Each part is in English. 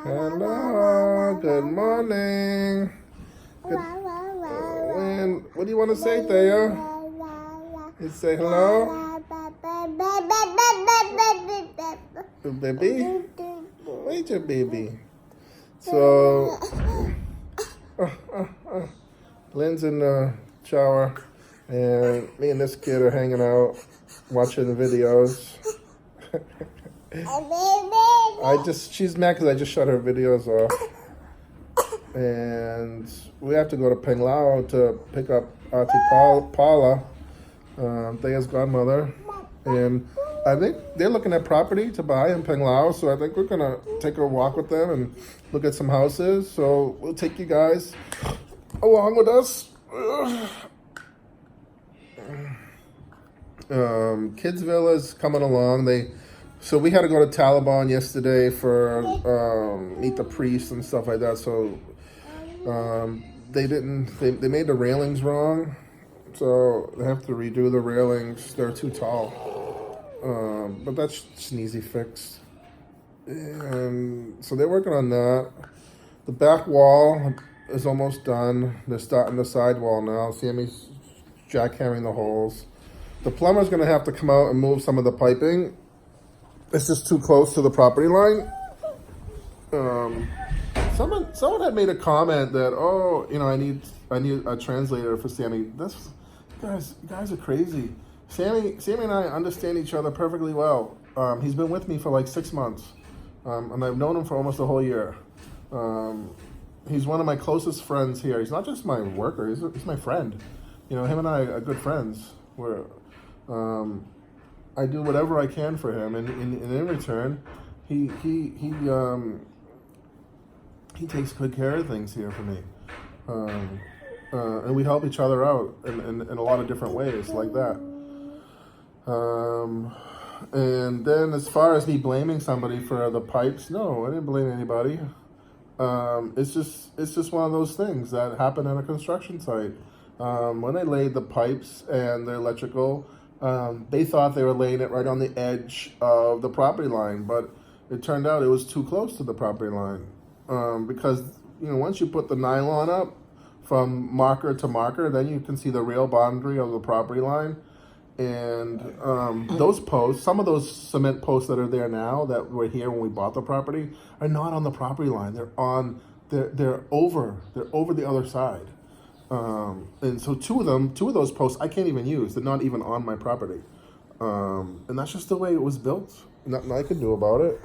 Hello, good morning. What do you want to say, Theo? You say hello? Baby? Wait your baby. So, Lynn's in the shower, and me and this kid are hanging out, watching the videos. She's mad because I just shut her videos off. And we have to go to Penglao to pick up Auntie Paula, Thea's godmother. And I think they're looking at property to buy in Penglao, so I think we're going to take a walk with them and look at some houses. So we'll take you guys along with us. Kids Villa's coming along. So we had to go to Taliban yesterday for meet the priest and stuff like that. So they made the railings wrong, so they have to redo the railings. They're too tall, but that's just an easy fix. And so they're working on that. The back wall is almost done. They're starting the side wall now. Sammy's jackhammering the holes. The plumber's going to have to come out and move some of the piping. It's just too close to the property line. Someone had made a comment that, I need a translator for Sammy. You guys are crazy. Sammy and I understand each other perfectly well. He's been with me for like 6 months, and I've known him for almost a whole year. He's one of my closest friends here. He's not just my worker. He's my friend. Him and I are good friends. I do whatever I can for him, and in return, he takes good care of things here for me, and we help each other out in a lot of different ways like that. And then as far as me blaming somebody for the pipes, no, I didn't blame anybody. It's just one of those things that happen at a construction site. When they laid the pipes and the electrical, they thought they were laying it right on the edge of the property line, but it turned out it was too close to the property line. Because, once you put the nylon up from marker to marker, then you can see the real boundary of the property line. And those posts, some of those cement posts that are there now that were here when we bought the property, are not on the property line. They're over the other side. And so two of those posts I can't even use. They're not even on my property. And that's just the way it was built. Nothing I could do about it.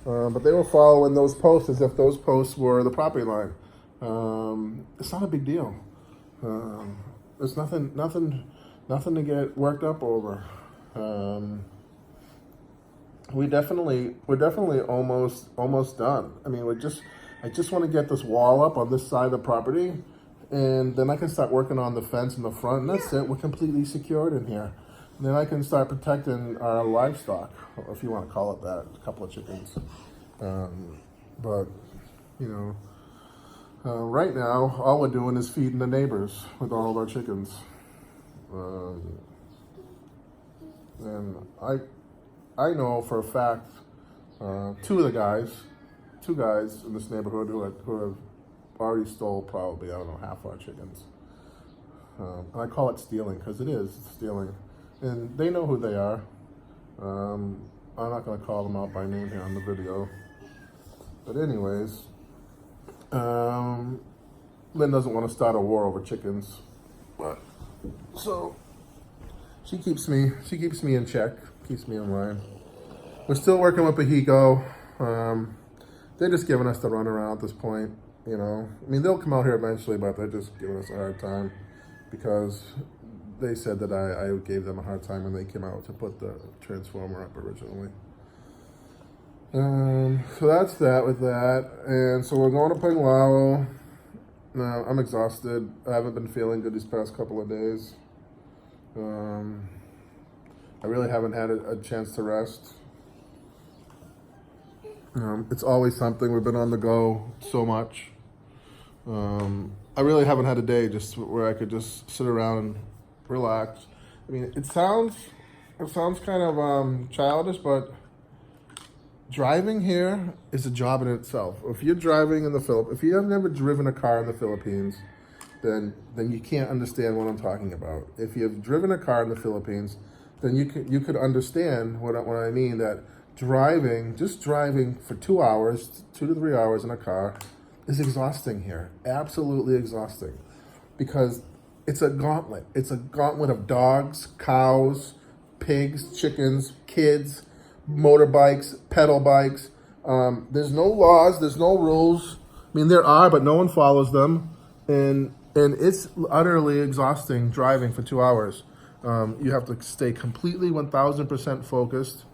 But they were following those posts as if those posts were the property line. It's not a big deal. There's nothing to get worked up over. We're definitely almost done. I mean, I just want to get this wall up on this side of the property, and then I can start working on the fence in the front, and that's it. We're completely secured in here. And then I can start protecting our livestock, if you want to call it that, a couple of chickens. But, right now, all we're doing is feeding the neighbors with all of our chickens. And I know for a fact, two guys in this neighborhood who have already stole probably, half our chickens. And I call it stealing because it's stealing. And they know who they are. I'm not going to call them out by name here on the video. But anyways, Lynn doesn't want to start a war over chickens. So she keeps me in check, keeps me in line. We're still working with Bahiko. They're just giving us the runaround at this point. I mean, they'll come out here eventually, but they're just giving us a hard time because they said that I gave them a hard time when they came out to put the transformer up originally. So that's that with that. And so we're going to Penglao. I'm exhausted. I haven't been feeling good these past couple of days. I really haven't had a chance to rest. It's always something. We've been on the go so much. I really haven't had a day just where I could just sit around and relax. I mean, it sounds kind of childish, but driving here is a job in itself. If you're driving in the Philippines, if you have never driven a car in the Philippines, then you can't understand what I'm talking about. If you've driven a car in the Philippines, then you could understand what I mean, that just driving for 2 hours, 2 to 3 hours in a car is exhausting here. Absolutely exhausting. Because it's a gauntlet. It's a gauntlet of dogs, cows, pigs, chickens, kids, motorbikes, pedal bikes. There's no laws, there's no rules. I mean, there are, but no one follows them. And it's utterly exhausting driving for 2 hours. You have to stay completely 1,000% focused.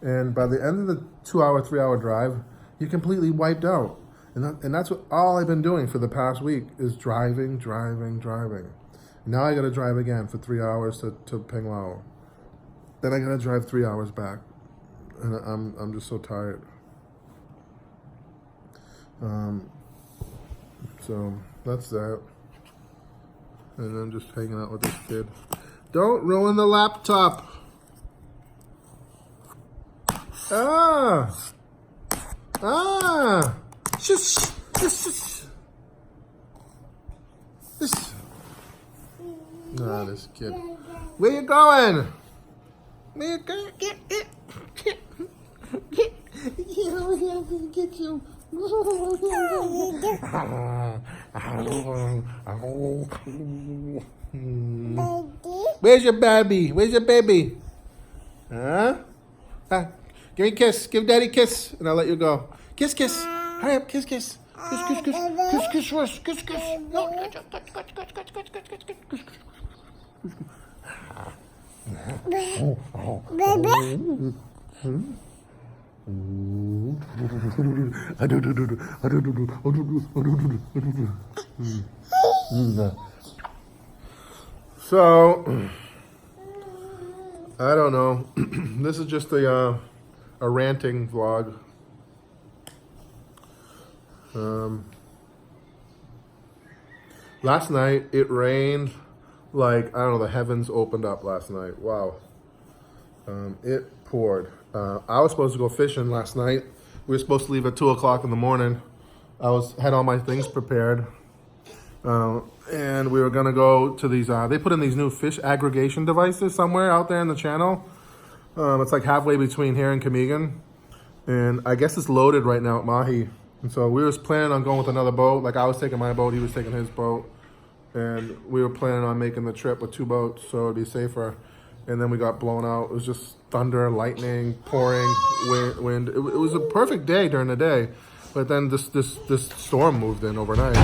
And by the end of the 2 hour, 3 hour drive, you're completely wiped out. And that's what all I've been doing for the past week is driving. Now I got to drive again for 3 hours to Penglao. Then I got to drive 3 hours back. And I'm just so tired. So that's that. And I'm just hanging out with this kid. Don't ruin the laptop. Shush. This kid. Where you going? Where you going? Get. Get you. Where's your baby? Where's your baby? Huh? Give me a kiss. Give Daddy a kiss, and I'll let you go. Kiss. Hurry up. Kiss. Kiss first. Kiss. No. So, I don't know. This is just a ranting vlog. Last night it rained like, I don't know, the heavens opened up last night. Wow. It poured. I was supposed to go fishing last night. We were supposed to leave at 2 o'clock in the morning. Had all my things prepared. And we were gonna go to these, they put in these new fish aggregation devices somewhere out there in the channel. It's like halfway between here and Camigan. And I guess it's loaded right now at Mahi. And so we was planning on going with another boat. Like I was taking my boat, he was taking his boat. And we were planning on making the trip with 2 boats so it'd be safer. And then we got blown out. It was just thunder, lightning, pouring, wind. It was a perfect day during the day. But then this storm moved in overnight.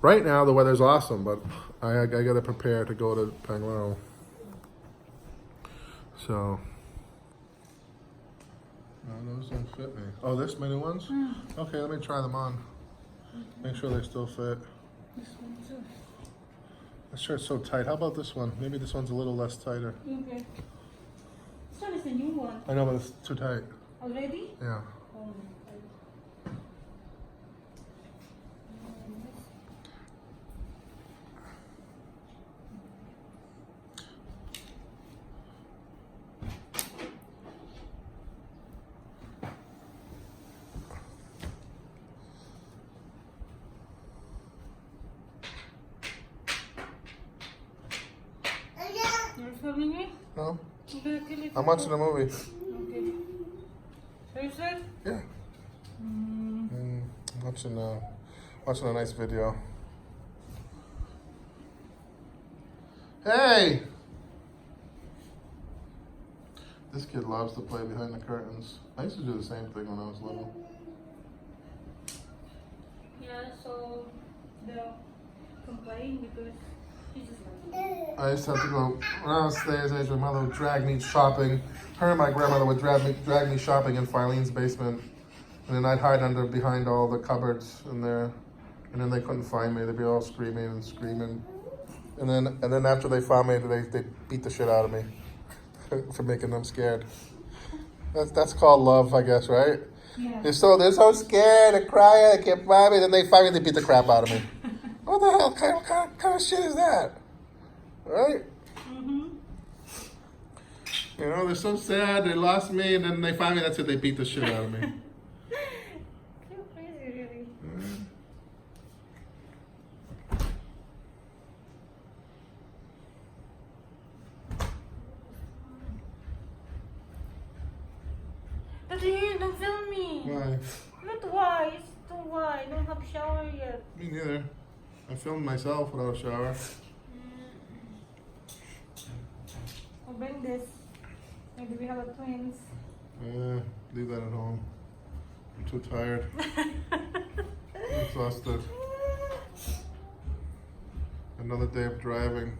Right now the weather's awesome, but I gotta prepare to go to Penglao. So. No, those don't fit me. Oh, this many ones? Okay, let me try them on. Make sure they still fit. This one too. This shirt's so tight. How about this one? Maybe this one's a little less tighter. Okay. This one is a new one. I know, but it's too tight. Already? Yeah. Oh. You're filming me? No? Okay, kill it. I'm watching a movie. Okay. Seriously? Yeah. I'm watching a nice video. Hey! This kid loves to play behind the curtains. I used to do the same thing when I was little. Yeah, so they'll complain because he's just like, I used to have to go downstairs. My mother would drag me shopping. Her and my grandmother would drag me shopping in Filene's basement. And then I'd hide behind all the cupboards in there. And then they couldn't find me. They'd be all screaming. And then after they found me, they beat the shit out of me for making them scared. That's called love, I guess, right? yeah. They're so scared, they cry, they can't find me. Then they find me, they beat the crap out of me. What the hell kind of shit is that? Right? You know, they're so sad. They lost me, and then they finally, that's it. They beat the shit out of me. You're crazy, really. Daddy, don't film me. Why? Not why. It's too why. I don't have shower yet. Me neither. I filmed myself without a shower. I'll bring this. Maybe we have a twins. Leave that at home. I'm too tired. I'm exhausted. Another day of driving.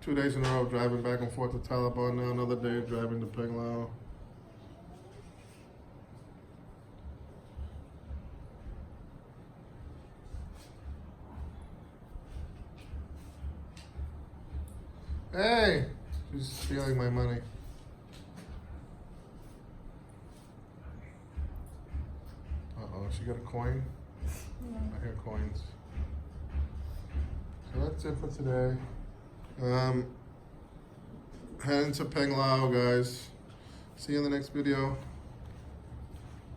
2 days in a row of driving back and forth to Taliban. Now another day of driving to Penglao. Hey! She's stealing my money. Uh-oh, she got a coin? Yeah. I hear coins. So that's it for today. Heading to Penglao, guys. See you in the next video.